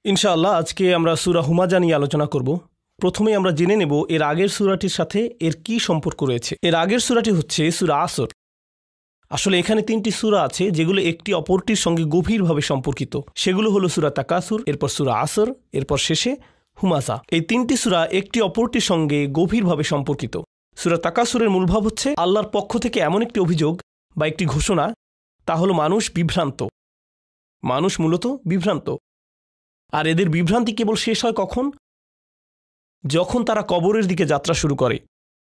ইনশাআল্লাহ আজকে আমরা সূরা হুমাযা নিয়ে আলোচনা করব। প্রথমেই আমরা জেনে নেব এর আগের সূরাটির সাথে এর কি সম্পর্ক রয়েছে। এর আগের সূরাটি হচ্ছে সূরা আসর। আসলে এখানে তিনটি সূরা আছে যেগুলো একটি অপরটির সঙ্গে গভীরভাবে সম্পর্কিত। সেগুলো হলো সূরা তাকাসুর, এরপর সূরা আসর, এরপর শেষে হুমাযা। এই তিনটি সূরা একটি অপরটির সঙ্গে গভীরভাবে সম্পর্কিত। সূরা তাকাসুরের মূল ভাব হচ্ছে আল্লাহর পক্ষ থেকে এমন একটি অভিযোগ বা একটি ঘোষণা, তা হলো মানুষ বিভ্রান্ত। মানুষ মূলত বিভ্রান্ত। আর এদের বিভ্রান্তি কেবল শেষ হয় কখন? যখন তারা কবরের দিকে যাত্রা শুরু করে।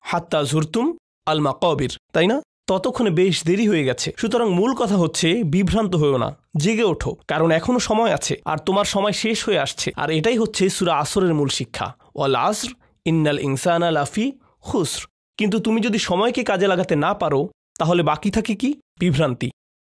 হাত্তা জুরতুম আল মাকাবির, তাই না? ততক্ষণে বেশ দেরি হয়ে গেছে। সুতরাং মূল কথা হচ্ছে বিভ্রান্ত হয়েও না, জেগে ওঠো, কারণ এখনো সময় আছে আর তোমার সময় শেষ হয়ে আসছে। আর এটাই হচ্ছে সূরা আসরের মূল শিক্ষা, ওয়াল আসর ইন্নাল ইনসানা লাফি খুসর। কিন্তু তুমি যদি সময়কে কাজে লাগাতে না পারো তাহলে বাকি থাকে কি? বিভ্রান্তি।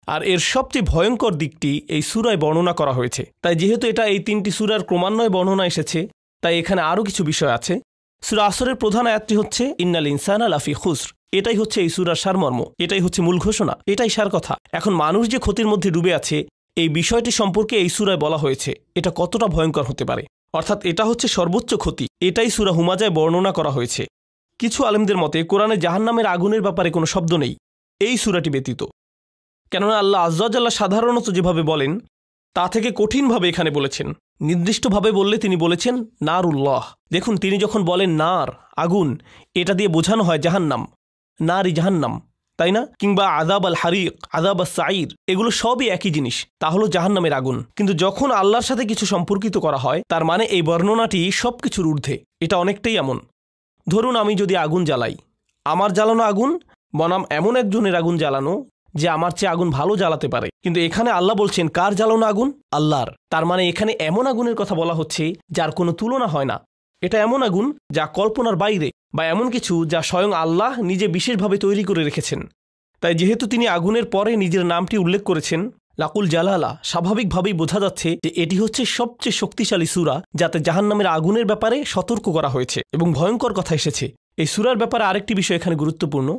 আর এর সবচেয়ে ভয়ঙ্কর দিকটি এই সূরায় বর্ণনা করা হয়েছে। তাই যেহেতু এটা এই তিনটি সূরার ক্রমান্বয়ে বর্ণনা এসেছে, তাই এখানে আরও কিছু বিষয় আছে। সূরা আসরের প্রধান আয়াতটি হচ্ছে ইন্নাল ইনসানা লাফি খুসর। এটাই হচ্ছে এই সূরার সারমর্ম, এটাই হচ্ছে মূল ঘোষণা, এটাই সার কথা। এখন মানুষ যে ক্ষতির মধ্যে ডুবে আছে এই বিষয়টি সম্পর্কে এই সূরায় বলা হয়েছে। এটা কতটা ভয়ঙ্কর হতে পারে, অর্থাৎ এটা হচ্ছে সর্বোচ্চ ক্ষতি। এটাই সূরা হুমাযায় বর্ণনা করা হয়েছে। কিছু আলেমদের মতে কোরআনে জাহান্নামের আগুনের ব্যাপারে কোনো শব্দ নেই এই সূরাটি ব্যতীত। কেননা আল্লাহ আযজা ওয়া জাল্লা সাধারণত যেভাবে বলেন তা থেকে কঠিনভাবে এখানে বলেছেন। নির্দিষ্টভাবে বললে তিনি বলেছেন নারুল্লাহ। দেখুন, তিনি যখন বলেন নার, আগুন, এটা দিয়ে বোঝানো হয় জাহান্নাম, নারী জাহান্নাম, তাই না? কিংবা আযাব আল হারিক, আযাব আস সাঈর, এগুলো সবই একই জিনিস, তা হলো জাহান্নামের আগুন। কিন্তু যখন আল্লাহর সাথে কিছু সম্পর্কিত করা হয় তার মানে এই বর্ণনাটি সব কিছুর ঊর্ধ্বে। এটা অনেকটাই এমন, ধরুন আমি যদি আগুন জ্বালাই, আমার জ্বালানো আগুন বনাম এমন একজনের আগুন জ্বালানো যে আমার চেয়ে আগুন ভালো জ্বালাতে পারে। কিন্তু এখানে আল্লাহ বলছেন কার জ্বালানো আগুন? আল্লাহর। তার মানে এখানে এমন আগুনের কথা বলা হচ্ছে যার কোনো তুলনা হয় না। এটা এমন আগুন যা কল্পনার বাইরে, বা এমন কিছু যা স্বয়ং আল্লাহ নিজে বিশেষভাবে তৈরি করে রেখেছেন। তাই যেহেতু তিনি আগুনের পরে নিজের নামটি উল্লেখ করেছেন লাকুল জালালা, স্বাভাবিকভাবেই বোঝা যাচ্ছে যে এটি হচ্ছে সবচেয়ে শক্তিশালী সূরা, যাতে জাহান্নামের আগুনের ব্যাপারে সতর্ক করা হয়েছে এবং ভয়ঙ্কর কথা এসেছে। এই সূরার ব্যাপারে আরেকটি বিষয় এখানে গুরুত্বপূর্ণ,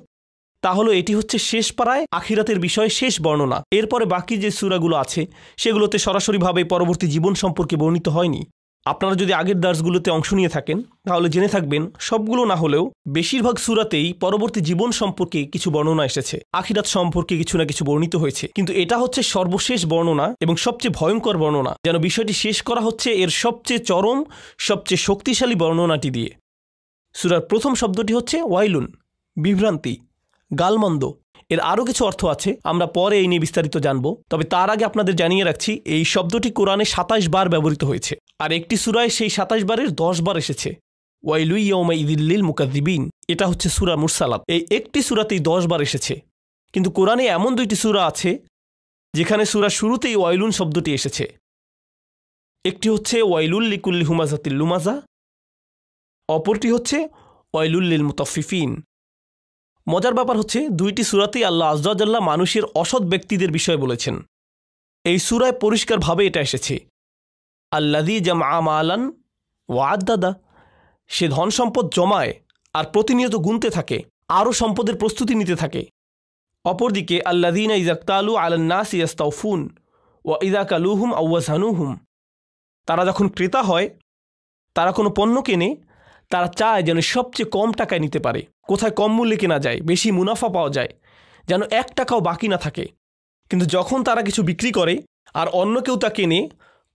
তা হলো এটি হচ্ছে শেষ পাড়ায় আখিরাতের বিষয়ে শেষ বর্ণনা। এরপরে বাকি যে সূরাগুলো আছে সেগুলোতে সরাসরিভাবে পরবর্তী জীবন সম্পর্কে বর্ণিত হয়নি। আপনারা যদি আগের দার্সগুলোতে অংশ নিয়ে থাকেন তাহলে জেনে থাকবেন সবগুলো না হলেও বেশিরভাগ সূরাতেই পরবর্তী জীবন সম্পর্কে কিছু বর্ণনা এসেছে, আখিরাত সম্পর্কে কিছু না কিছু বর্ণিত হয়েছে। কিন্তু এটা হচ্ছে সর্বশেষ বর্ণনা এবং সবচেয়ে ভয়ঙ্কর বর্ণনা, যেন বিষয়টি শেষ করা হচ্ছে এর সবচেয়ে চরম, সবচেয়ে শক্তিশালী বর্ণনাটি দিয়ে। সূরার প্রথম শব্দটি হচ্ছে ওয়াইলুন, বিভ্রান্তি, গালমন্দ। এর আরও কিছু অর্থ আছে, আমরা পরে এই নিয়ে বিস্তারিত জানব। তবে তার আগে আপনাদের জানিয়ে রাখছি এই শব্দটি কোরআনে ২৭ বার ব্যবহৃত হয়েছে, আর একটি সূরায় সেই ২৭ বারের ১০ বার এসেছে। ওয়াইলু ইয়াউমাইযিল লিল মুকাযযিবিন, এটা হচ্ছে সূরা মুরসালাত। এই একটি সূরাতেই ১০ বার এসেছে। কিন্তু কোরআনে এমন দুইটি সূরা আছে যেখানে সূরার শুরুতেই ওয়াইলুন শব্দটি এসেছে। একটি হচ্ছে ওয়াইলুল লিকুল্লি হুমাযাতিল লুমাযা, অপরটি হচ্ছে ওয়াইলুল লিল মুতাফফিফিন। মজার ব্যাপার হচ্ছে দুইটি সূরাতেই আল্লাহ আযজা ওয়া জাল্লা মানুষের অসৎ ব্যক্তিদের বিষয়ে বলেছেন। এই সূরায় পরিষ্কারভাবে এটা এসেছে, আল্লাযী জামআ মালান ওয়া আদ্দাদা, সে ধন সম্পদ জমায় আর প্রতিনিয়ত গুনতে থাকে, আরও সম্পদের প্রস্তুতি নিতে থাকে। অপরদিকে আল্লাযীনা ইযা ইকতালু আলান নাসি ইস্তাওফুন ওয়া ইযা কালুহুম আও ওয়াযানুহুম, তারা যখন ক্রেতা হয়, তারা কোনো পণ্য কেনে, তারা চায় যেন সবচেয়ে কম টাকায় নিতে পারে, কোথায় কম মূল্যে কেনা যায়, বেশি মুনাফা পাওয়া যায়, যেন ১ টাকাও বাকি না থাকে। কিন্তু যখন তারা কিছু বিক্রি করে আর অন্য কেউ তা কেনে,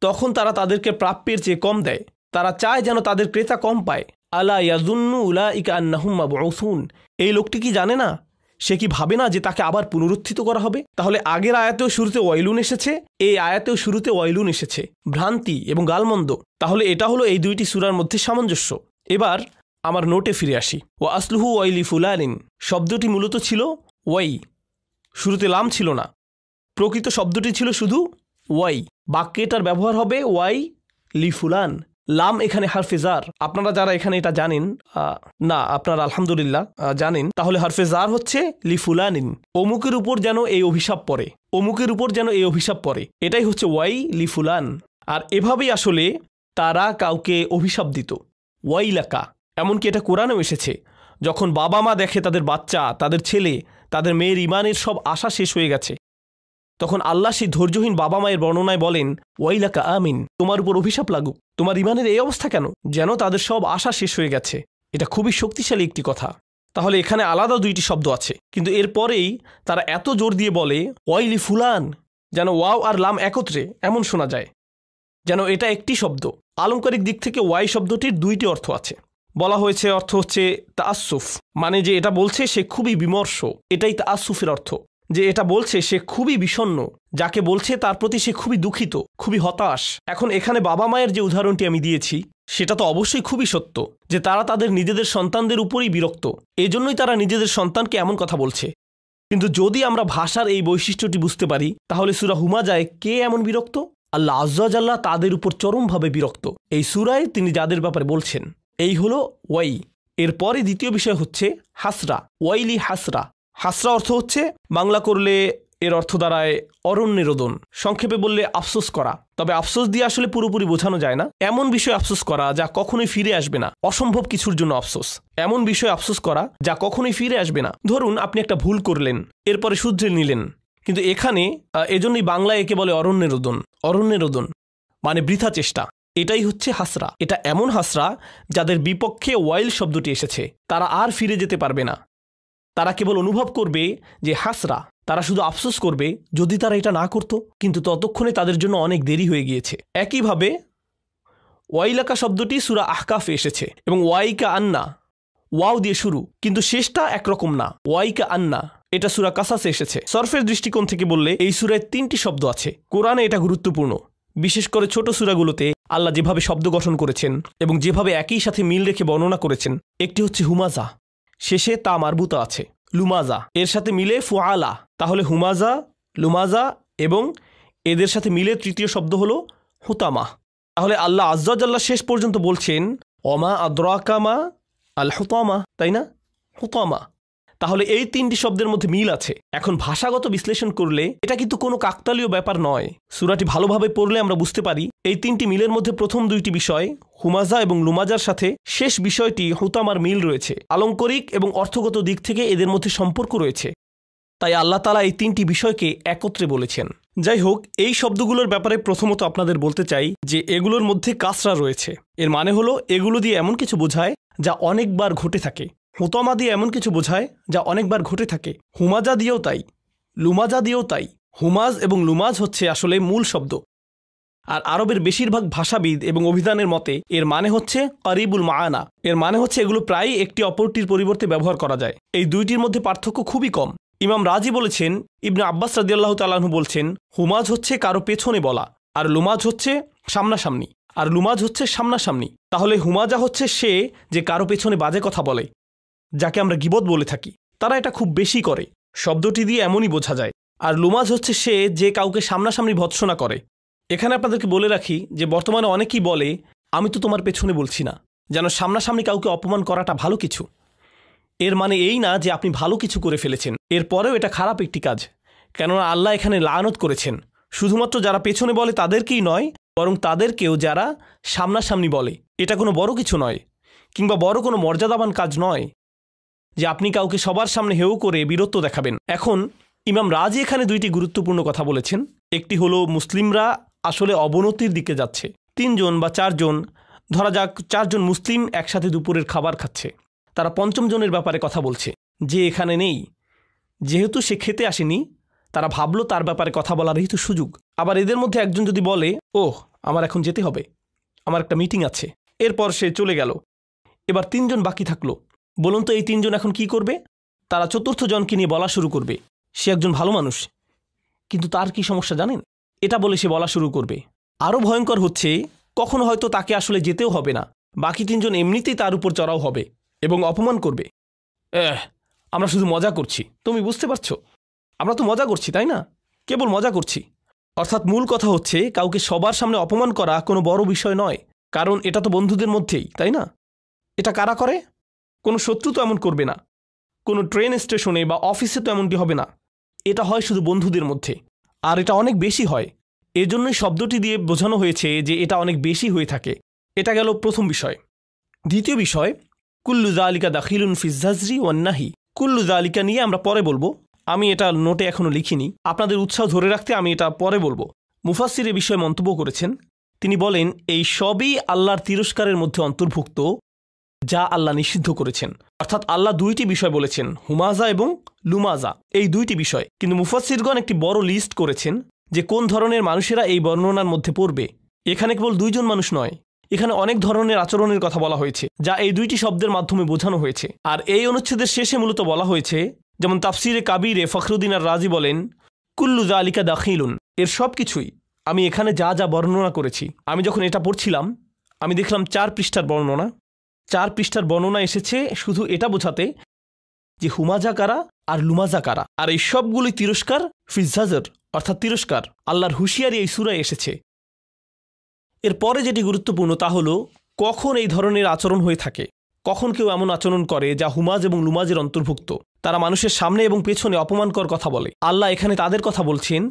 তখন তারা তাদেরকে প্রাপ্যের চেয়ে কম দেয়। তারা চায় যেন তাদের ক্রেতা কম পায়। আলা ইয়াযুন্নু উলাইকা আন্নাহুম মাবউসুন, এই লোকটি কি জানে না, সে কি ভাবে না যে তাকে আবার পুনরুত্থিত করা হবে? তাহলে আগের আয়াতেও শুরুতে ওয়াইলুন এসেছে, এই আয়াতেও শুরুতে ওয়াইলুন এসেছে, ভ্রান্তি এবং গালমন্দ। তাহলে এটা হলো এই দুইটি সূরার মধ্যে সামঞ্জস্য। এবার আমার নোটে ফিরে আসি। ওয়া আসলুহু ওয়াইলি ফুলানিন, শব্দটি মূলত ছিল ওয়াই, শুরুতে লাম ছিল না। প্রকৃত শব্দটি ছিল শুধু ওয়াই। বাক্যে এটার ব্যবহার হবে ওয়াই লি ফুলান, লাম এখানে হারফে জার। আপনারা যারা এখানে এটা জানেন না, আপনারা আলহামদুলিল্লাহ জানেন, তাহলে হারফে জার হচ্ছে লি ফুলানিন, অমুকের উপর যেন এই অভিশাপ পড়ে, অমুকের উপর যেন এই অভিশাপ পড়ে, এটাই হচ্ছে ওয়াই লি ফুলান। আর এভাবেই আসলে তারা কাউকে অভিশাপ দিত, ওয়াইলাকা। এমনকি এটা কোরআনেও এসেছে, যখন বাবা মা দেখে তাদের বাচ্চা, তাদের ছেলে, তাদের মেয়ের ইমানের সব আশা শেষ হয়ে গেছে, তখন আল্লাহ সেই ধৈর্যহীন বাবা মায়ের বর্ণনায় বলেন, ওয়াইলাকা আমিন, তোমার উপর অভিশাপ লাগুক, তোমার ইমানের এই অবস্থা কেন, যেন তাদের সব আশা শেষ হয়ে গেছে। এটা খুবই শক্তিশালী একটি কথা। তাহলে এখানে আলাদা দুইটি শব্দ আছে, কিন্তু এরপরেই তারা এত জোর দিয়ে বলে ওয়াইলি ফুলান, যেন ওয়াও আর লাম একত্রে এমন শোনা যায়, যেন এটা একটি শব্দ। আলংকারিক দিক থেকে ওয়াই শব্দটির দুইটি অর্থ আছে। বলা হয়েছে অর্থ হচ্ছে তাআসসুফ, মানে যে এটা বলছে সে খুবই বিমর্ষ, এটাই তাআসসুফের অর্থ। যে এটা বলছে সে খুবই বিষণ্ণ, যাকে বলছে তার প্রতি সে খুবই দুঃখিত, খুবই হতাশ। এখন এখানে বাবা মায়ের যে উদাহরণটি আমি দিয়েছি সেটা তো অবশ্যই খুবই সত্য, যে তারা তাদের নিজেদের সন্তানদের উপরই বিরক্ত, এজন্যই তারা নিজেদের সন্তানকে এমন কথা বলছে। কিন্তু যদি আমরা ভাষার এই বৈশিষ্ট্যটি বুঝতে পারি, তাহলে সূরা হুমাজায় কে এমন বিরক্ত? আল্লাহ আজ্জা ওয়া জাল্লা তাদের উপর চরমভাবে বিরক্ত। এই সূরায় তিনি যাদের ব্যাপারে বলছেন। এই হলো ওয়াই। এরপরে দ্বিতীয় বিষয় হচ্ছে হাসরা, ওয়াইলি হাসরা। হাসরা অর্থ হচ্ছে, বাংলা করলে এর অর্থ দাঁড়ায় অরণ্যরোদন, সংক্ষেপে বললে আফসোস করা। তবে আফসোস দিয়ে আসলে পুরোপুরি বোঝানো যায় না। এমন বিষয় আফসোস করা যা কখনোই ফিরে আসবে না, অসম্ভব কিছুর জন্য আফসোস। এমন বিষয় আফসোস করা যা কখনোই ফিরে আসবে না। ধরুন আপনি একটা ভুল করলেন, এরপরে শুধরে নিলেন, কিন্তু এখানে এজন্যই বাংলায় একে বলে অরণ্যরোদন। অরণ্যরোদন মানে বৃথা চেষ্টা। এটাই হচ্ছে হাসরা। এটা এমন হাসরা যাদের বিপক্ষে ওয়াইল শব্দটি এসেছে, তারা আর ফিরে যেতে পারবে না। তারা কেবল অনুভব করবে যে হাসরা, তারা শুধু আফসোস করবে যদি তারা এটা না করত, কিন্তু ততক্ষণে তাদের জন্য অনেক দেরি হয়ে গিয়েছে। একইভাবে ওয়াইলাকা শব্দটি সূরা আহকাফে এসেছে এবং ওয়াইকা আন্না, ওয়াও দিয়ে শুরু, কিন্তু শেষটা একরকম না, ওয়াইকা আন্না। এটা সূরা কাসাসে এসেছে। সরফের দৃষ্টিকোণ থেকে বললে এই সূরায় 3টি শব্দ আছে। কোরআনে এটা গুরুত্বপূর্ণ, বিশেষ করে ছোট সূরাগুলোতে আল্লাহ যেভাবে শব্দ গঠন করেছেন এবং যেভাবে একই সাথে মিল রেখে বর্ণনা করেছেন। একটি হচ্ছে হুমাজা, শেষে তা মারবুতা আছে, লুমাজা, এর সাথে মিলে ফুআলা। তাহলে হুমাজা, লুমাজা এবং এদের সাথে মিলে তৃতীয় শব্দ হলো হুতামা। তাহলে আল্লাহ আজ্জা ওয়া জাল্লা শেষ পর্যন্ত বলছেন ওমা আদরাকা মা আল হুতামা, তাই না? হুতামা। তাহলে এই 3টি শব্দের মধ্যে মিল আছে। এখন ভাষাগত বিশ্লেষণ করলে এটা কিন্তু কোনো কাকতালীয় ব্যাপার নয়। সূরাটি ভালোভাবে পড়লে আমরা বুঝতে পারি এই 3টি মিলের মধ্যে প্রথম 2টি বিষয় হুমাজা এবং লুমাজার সাথে শেষ বিষয়টি হুতামার মিল রয়েছে। আলংকারিক এবং অর্থগত দিক থেকে এদের মধ্যে সম্পর্ক রয়েছে। তাই আল্লাহ তাআলা এই 3টি বিষয়কে একত্রে বলেছেন। যাই হোক, এই শব্দগুলোর ব্যাপারে প্রথমত আপনাদের বলতে চাই যে এগুলোর মধ্যে কাসরা রয়েছে। এর মানে হলো এগুলো দিয়ে এমন কিছু বোঝায় যা অনেকবার ঘটে থাকে। হুতামা দিয়ে এমন কিছু বোঝায় যা অনেকবার ঘটে থাকে। হুমাজা দিয়েও তাই, লুমাজা দিয়েও তাই। হুমাজ এবং লুমাজ হচ্ছে আসলে মূল শব্দ। আর আরবের বেশিরভাগ ভাষাবিদ এবং অভিধানের মতে এর মানে হচ্ছে কারিবুল মাআনা। এর মানে হচ্ছে এগুলো প্রায়ই একটি অপরটির পরিবর্তে ব্যবহার করা যায়। এই দুইটির মধ্যে পার্থক্য খুবই কম। ইমাম রাজি বলেছেন, ইবনে আব্বাস রাদিয়াল্লাহু তাআলা আনহু বলছেন, হুমাজ হচ্ছে কারো পেছনে বলা, আর লুমাজ হচ্ছে সামনাসামনি, আর লুমাজ হচ্ছে সামনাসামনি। তাহলে হুমাজা হচ্ছে সে যে কারো পেছনে বাজে কথা বলে, যাকে আমরা গীবত বলে থাকি। তারা এটা খুব বেশি করে, শব্দটি দিয়ে এমনই বোঝা যায়। আর লুমাজ হচ্ছে সে যে কাউকে সামনাসামনি ভৎসনা করে। এখানে আপনাদেরকে বলে রাখি যে বর্তমানে অনেকেই বলে আমি তো তোমার পেছনে বলছি না, যেন সামনাসামনি কাউকে অপমান করাটা ভালো কিছু। এর মানে এই না যে আপনি ভালো কিছু করে ফেলেছেন, এরপরেও এটা খারাপ একটি কাজ। কেননা আল্লাহ এখানে লানত করেছেন শুধুমাত্র যারা পেছনে বলে তাদেরকেই নয়, বরং তাদেরকেও যারা সামনাসামনি বলে। এটা কোনো বড় কিছু নয়, কিংবা বড় কোনো মর্যাদাবান কাজ নয় যে আপনি কাউকে সবার সামনে হেউ করে বীরত্ব দেখাবেন। এখন ইমাম রাজি এখানে 2টি গুরুত্বপূর্ণ কথা বলেছেন। একটি হলো মুসলিমরা আসলে অবনতির দিকে যাচ্ছে। 3 জন বা 4 জন, ধরা যাক 4 জন মুসলিম একসাথে দুপুরের খাবার খাচ্ছে। তারা 5ম জনের ব্যাপারে কথা বলছে যে এখানে নেই। যেহেতু সে খেতে আসেনি, তারা ভাবলো তার ব্যাপারে কথা বলারই তো সুযোগ। আবার এদের মধ্যে একজন যদি বলে ওহ আমার এখন যেতে হবে, আমার একটা মিটিং আছে, এরপর সে চলে গেল। এবার 3 জন বাকি থাকলো। বলুন তো এই 3 জন এখন কি করবে? তারা 4র্থ জনকে নিয়ে বলা শুরু করবে সে একজন ভালো মানুষ, কিন্তু তার কি সমস্যা জানেন? এটা বলে সে বলা শুরু করবে। আরও ভয়ঙ্কর হচ্ছে, কখনো হয়তো তাকে আসলে যেতেও হবে না, বাকি 3 জন এমনিতেই তার উপর চড়াও হবে এবং অপমান করবে। আমরা শুধু মজা করছি, তুমি বুঝতে পারছো? আমরা তো মজা করছি, তাই না? কেবল মজা করছি। অর্থাৎ মূল কথা হচ্ছে কাউকে সবার সামনে অপমান করা কোনো বড় বিষয় নয়, কারণ এটা তো বন্ধুদের মধ্যেই, তাই না? এটা কারা করে? কোনো শত্রু তো এমন করবে না, কোনো ট্রেন স্টেশনে বা অফিসে তো এমনটি হবে না। এটা হয় শুধু বন্ধুদের মধ্যে, আর এটা অনেক বেশি হয়। এজন্যই শব্দটি দিয়ে বোঝানো হয়েছে যে এটা অনেক বেশি হয়ে থাকে। এটা গেল প্রথম বিষয়। দ্বিতীয় বিষয়, কুল্লু যালিকা দাখিলুন ফি যাজরি ওয়ান নাহি। কুল্লু যালিকা নিয়ে আমরা পরে বলবো, আমি এটা নোটে এখনও লিখিনি, আপনাদের উৎসাহ ধরে রাখতে আমি এটা পরে বলবো। মুফাসসির এ বিষয়ে মন্তব্য করেছেন, তিনি বলেন এই সবই আল্লাহর তিরস্কারের মধ্যে অন্তর্ভুক্ত যা আল্লাহ নিষিদ্ধ করেছেন। অর্থাৎ আল্লাহ দুইটি বিষয় বলেছেন, হুমাজা এবং লুমাজা, এই দুইটি বিষয়। কিন্তু মুফাসসিরগণ একটি বড় লিস্ট করেছেন যে কোন ধরনের মানুষেরা এই বর্ণনার মধ্যে পড়বে। এখানে কেবল দুইজন মানুষ নয়, এখানে অনেক ধরনের আচরণের কথা বলা হয়েছে যা এই দুইটি শব্দের মাধ্যমে বোঝানো হয়েছে। আর এই অনুচ্ছেদের শেষে মূলত বলা হয়েছে, যেমন তাফসিরে কাবিরে ফখরুদ্দিন আর রাজি বলেন, কুল্লু যালিকা দাখিলুন, এর সব কিছুই আমি এখানে যা যা বর্ণনা করেছি। আমি যখন এটা পড়ছিলাম আমি দেখলাম 4 পৃষ্ঠার বর্ণনা, 4 পৃষ্ঠার বর্ণনা এসেছে শুধু এটা বোঝাতে যে হুমাজা কারা আর লুমাজা কারা। আর এই সবগুলি তিরস্কার ফিজাজর অর্থাৎ তিরস্কার, আল্লাহর হুঁশিয়ারি এই সূরায় এসেছে। এরপরে যেটি গুরুত্বপূর্ণ তা হলো কখন এই ধরনের আচরণ হয়ে থাকে, কখন কেউ এমন আচরণ করে যা হুমাজ এবং লুমাজের অন্তর্ভুক্ত। তারা মানুষের সামনে এবং পেছনে অপমানকর কথা বলে। আল্লাহ এখানে তাদের কথা বলছেন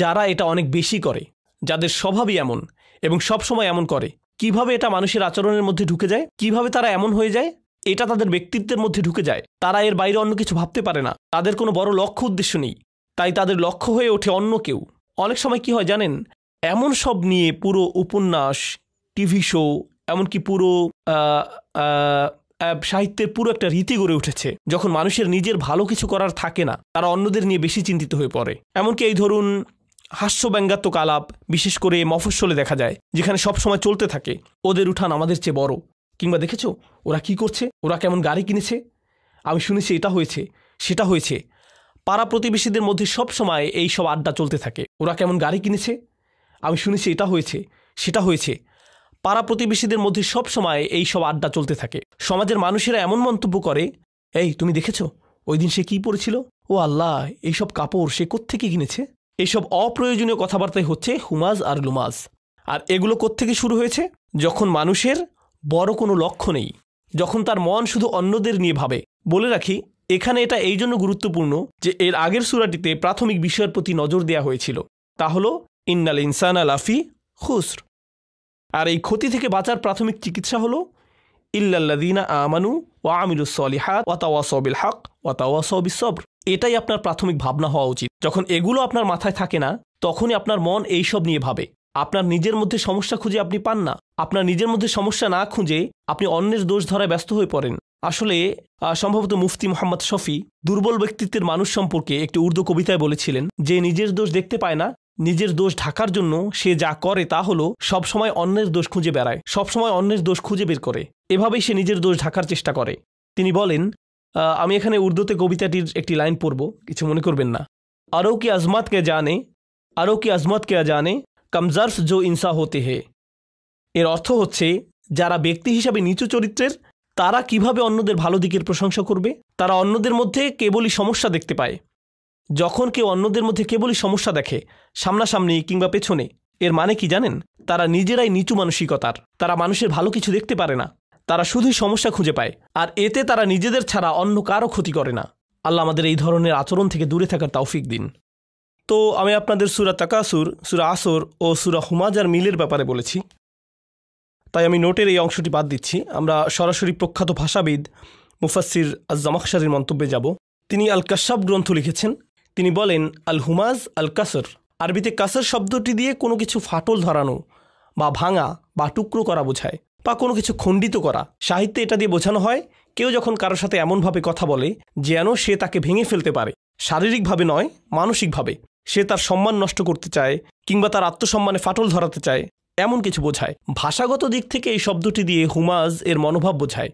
যারা এটা অনেক বেশি করে, যাদের স্বভাবই এমন এবং সবসময় এমন করে। কিভাবে এটা মানুষের আচরণের মধ্যে ঢুকে যায়, কিভাবে তারা এমন হয়ে যায়, এটা তাদের ব্যক্তিত্বের মধ্যে ঢুকে যায়। তারা এর বাইরে অন্য কিছু ভাবতে পারে না, তাদের কোনো বড় লক্ষ্য উদ্দেশ্য নেই, তাই তাদের লক্ষ্য হয়ে ওঠে অন্য কেউ। অনেক সময় কি হয় জানেন, এমন সব নিয়ে পুরো উপন্যাস, টিভি শো, এমনকি পুরো সাহিত্যের পুরো একটা রীতি গড়ে উঠেছে। যখন মানুষের নিজের ভালো কিছু করার থাকে না, তারা অন্যদের নিয়ে বেশি চিন্তিত হয়ে পড়ে। এমনকি এই ধরুন হাস্য ব্যঙ্গাত্মক আলাপ, বিশেষ করে মফস্বলে দেখা যায়, যেখানে সব সময় চলতে থাকে ওদের উঠান আমাদের চেয়ে বড়, কিংবা দেখেছো ওরা কি করছে, ওরা কেমন গাড়ি কিনেছে, আমি শুনেছি এটা হয়েছে সেটা হয়েছে। পাড়া প্রতিবেশীদের মধ্যে সব সময় এই সব আড্ডা চলতে থাকে, ওরা কেমন গাড়ি কিনেছে, আমি শুনেছি এটা হয়েছে সেটা হয়েছে। পাড়া প্রতিবেশীদের মধ্যে সব সময় এই সব আড্ডা চলতে থাকে। সমাজের মানুষেরা এমন মন্তব্য করে, এই তুমি দেখেছো ওই দিন সে কি পরেছিল, ও আল্লাহ এইসব কাপড় সে কোত্থেকে কিনেছে। এইসব অপ্রয়োজনীয় কথাবার্তাই হচ্ছে হুমাজ আর লুমাজ। আর এগুলো কোত্থেকে শুরু হয়েছে, যখন মানুষের বড় কোনো লক্ষ্য নেই, যখন তার মন শুধু অন্যদের নিয়ে ভাবে। বলে রাখি, এখানে এটা এই জন্য গুরুত্বপূর্ণ যে এর আগের সূরাটিতে প্রাথমিক বিষয়ের প্রতি নজর দেওয়া হয়েছিল, তা হলো ইন্নাল ইনসানা লাফি খুসর। আর এই ক্ষতি থেকে বাঁচার প্রাথমিক চিকিৎসা হলো ইল্লাল্লাযীনা আমানু ওয়া আমিলুস সলিহাত ওয়া তাওয়াসাউ বিল হক ওয়া তাওয়াসাউ বিস সবর। এটাই আপনার প্রাথমিক ভাবনা হওয়া উচিত। যখন এগুলো আপনার মাথায় থাকে না, তখনই আপনার মন এইসব নিয়ে ভাবে। আপনার নিজের মধ্যে সমস্যা খুঁজে আপনি পান না, আপনার নিজের মধ্যে সমস্যা না খুঁজে আপনি অন্যের দোষ ধরায় ব্যস্ত হয়ে পড়েন। আসলে সম্ভবত মুফতি মুহাম্মদ শফি দুর্বল ব্যক্তিত্বের মানুষ সম্পর্কে একটি উর্দু কবিতায় বলেছিলেন যে নিজের দোষ দেখতে পায় না, নিজের দোষ ঢাকার জন্য সে যা করে তা হলো সবসময় অন্যের দোষ খুঁজে বেড়ায়, সবসময় অন্যের দোষ খুঁজে বের করে, এভাবেই সে নিজের দোষ ঢাকার চেষ্টা করে। তিনি বলেন, আমি এখানে উর্দুতে কবিতাটির একটি লাইন পড়ব, কিছু মনে করবেন না। আরও কি আজমত কে জানে, আরও কি আজমত কে জানে, কমজর্ফ জো ইনসা হতে হে। এর অর্থ হচ্ছে, যারা ব্যক্তি হিসাবে নিচু চরিত্রের তারা কিভাবে অন্যদের ভালো দিকের প্রশংসা করবে। তারা অন্যদের মধ্যে কেবলই সমস্যা দেখতে পায়। যখন কেউ অন্যদের মধ্যে কেবলই সমস্যা দেখে, সামনাসামনি কিংবা পেছনে, এর মানে কি জানেন, তারা নিজেরাই নিচু মানসিকতার, তারা মানুষের ভালো কিছু দেখতে পারে না, তারা শুধুই সমস্যা খুঁজে পায়, আর এতে তারা নিজেদের ছাড়া অন্য কারো ক্ষতি করে না। আল্লাহ আমাদের এই ধরনের আচরণ থেকে দূরে থাকার তৌফিক দিন। তো আমি আপনাদের সূরা তাকাসুর, সূরা আসর ও সূরা হুমাজার মিলের ব্যাপারে বলেছি, তাই আমি নোটের এই অংশটি বাদ দিচ্ছি। আমরা সরাসরি প্রখ্যাত ভাষাবিদ মুফাসসির আজ-জামাখশারির মন্তব্যে যাব। তিনি আল কাশাফ গ্রন্থ লিখেছেন। তিনি বলেন, আল হুমাজ আল কাসর, আরবিতে কাসর শব্দটি দিয়ে কোনো কিছু ফাটল ধরানো বা ভাঙা বা টুকরো করা বোঝায়, বা কোনো কিছু খণ্ডিত করা। সাহিত্যে এটা দিয়ে বোঝানো হয় কেউ যখন কারোর সাথে এমনভাবে কথা বলে যেন সে তাকে ভেঙে ফেলতে পারে, শারীরিকভাবে নয় মানসিকভাবে। সে তার সম্মান নষ্ট করতে চায় কিংবা তার আত্মসম্মানে ফাটল ধরাতে চায়, এমন কিছু বোঝায়। ভাষাগত দিক থেকে এই শব্দটি দিয়ে হুমাজ এর মনোভাব বোঝায়।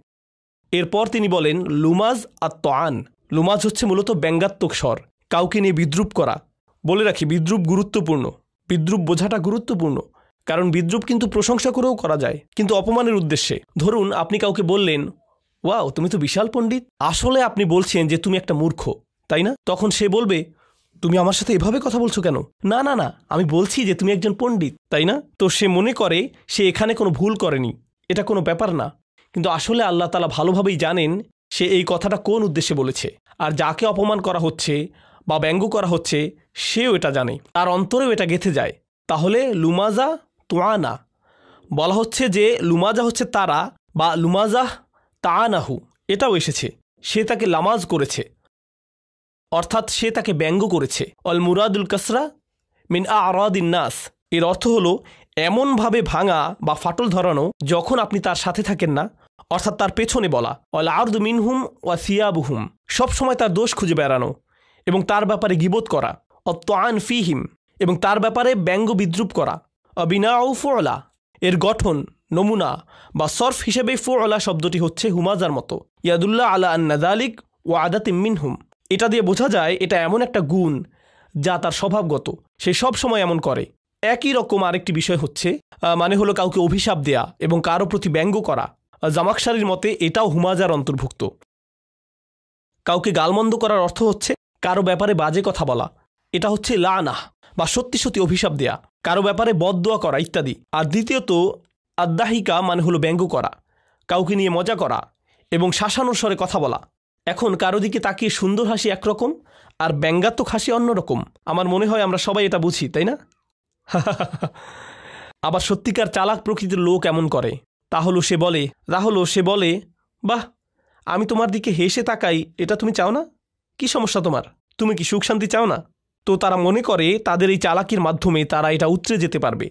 এরপর তিনি বলেন, লুমাজ আত-তাআন, লুমাজ হচ্ছে মূলত ব্যঙ্গাত্মক স্বর, কাউকে নিয়ে বিদ্রুপ করা। বলে রাখি, বিদ্রুপ গুরুত্বপূর্ণ, বিদ্রুপ বোঝাটা গুরুত্বপূর্ণ, কারণ বিদ্রুপ কিন্তু প্রশংসা করেও করা যায়, কিন্তু অপমানের উদ্দেশ্যে। ধরুন আপনি কাউকে বললেন, ওয়াও তুমি তো বিশাল পণ্ডিত, আসলে আপনি বলছেন যে তুমি একটা মূর্খ, তাই না? তখন সে বলবে, তুমি আমার সাথে এভাবে কথা বলছো কেন? না না না, আমি বলছি যে তুমি একজন পণ্ডিত, তাই না? তো সে মনে করে সে এখানে কোনো ভুল করেনি, এটা কোনো ব্যাপার না। কিন্তু আসলে আল্লাহ তাআলা ভালোভাবেই জানেন সে এই কথাটা কোন উদ্দেশ্যে বলেছে। আর যাকে অপমান করা হচ্ছে বা ব্যঙ্গ করা হচ্ছে সেও এটা জানে, তার অন্তরেও এটা গেঁথে যায়। তাহলে লুমাজা তোয়ানা বলা হচ্ছে যে লুমাজা হচ্ছে তারা, বা লুমাজা তাআনাহু এটাও এসেছে, সে তাকে লামাজ করেছে। অর্থাৎ সে তাকে ব্যঙ্গ করেছে। অল মুরাদুল কাসরা মিন আরাদিন নাস, এর অর্থ হলো এমনভাবে ভাঙা বা ফাটল ধরানো যখন আপনি তার সাথে থাকেন না, অর্থাৎ তার পেছনে বলা। অল আরদু মিনহুম ওয়া সিয়াবুহুম, সবসময় তার দোষ খুঁজে বেড়ানো এবং তার ব্যাপারে গীবত করা। অত্তাআন ফিহিম, এবং তার ব্যাপারে ব্যঙ্গ বিদ্রুপ করা। অবিনাউ ফুআলা, এর গঠন নমুনা বা সরফ হিসেবে ফুআলা শব্দটি হচ্ছে হুমাজার মতো। ইয়াদুল্লাহ আলা আন্না যালিক ওয়া আদাতিম মিনহুম, এটা দিয়ে বোঝা যায় এটা এমন একটা গুণ যা তার স্বভাবগত, সে সব সময় এমন করে। একই রকম আরেকটি বিষয় হচ্ছে মানে হলো কাউকে অভিশাপ দেয়া এবং কারো প্রতি ব্যঙ্গ করা। জামাকশারির মতে এটাও হুমাজার অন্তর্ভুক্ত। কাউকে গালমন্দ করার অর্থ হচ্ছে কারো ব্যাপারে বাজে কথা বলা, এটা হচ্ছে লানাহ বা সত্যি সত্যি অভিশাপ দেয়া, কারো ব্যাপারে বদদোয়া করা ইত্যাদি। আর দ্বিতীয়ত আদ্দাহিকা মানে হলো ব্যঙ্গ করা, কাউকে নিয়ে মজা করা এবং শাসানোর স্বরে কথা বলা। এখন কারো দিকে তাকিয়ে সুন্দর হাসি একরকম আর ব্যঙ্গাত্মক হাসি অন্যরকম। আমার মনে হয় আমরা সবাই এটা বুঝি, তাই না? আবার সত্যিকার চালাক প্রকৃতির লোক এমন করে, তাহলে সে বলে বাহ, আমি তোমার দিকে হেসে তাকাই, এটা তুমি চাও না? কি সমস্যা তোমার? তুমি কি সুখ শান্তি চাও না? তো তারা মনে করে তাদের এই চালাকির মাধ্যমে তারা এটা উতরে যেতে পারবে।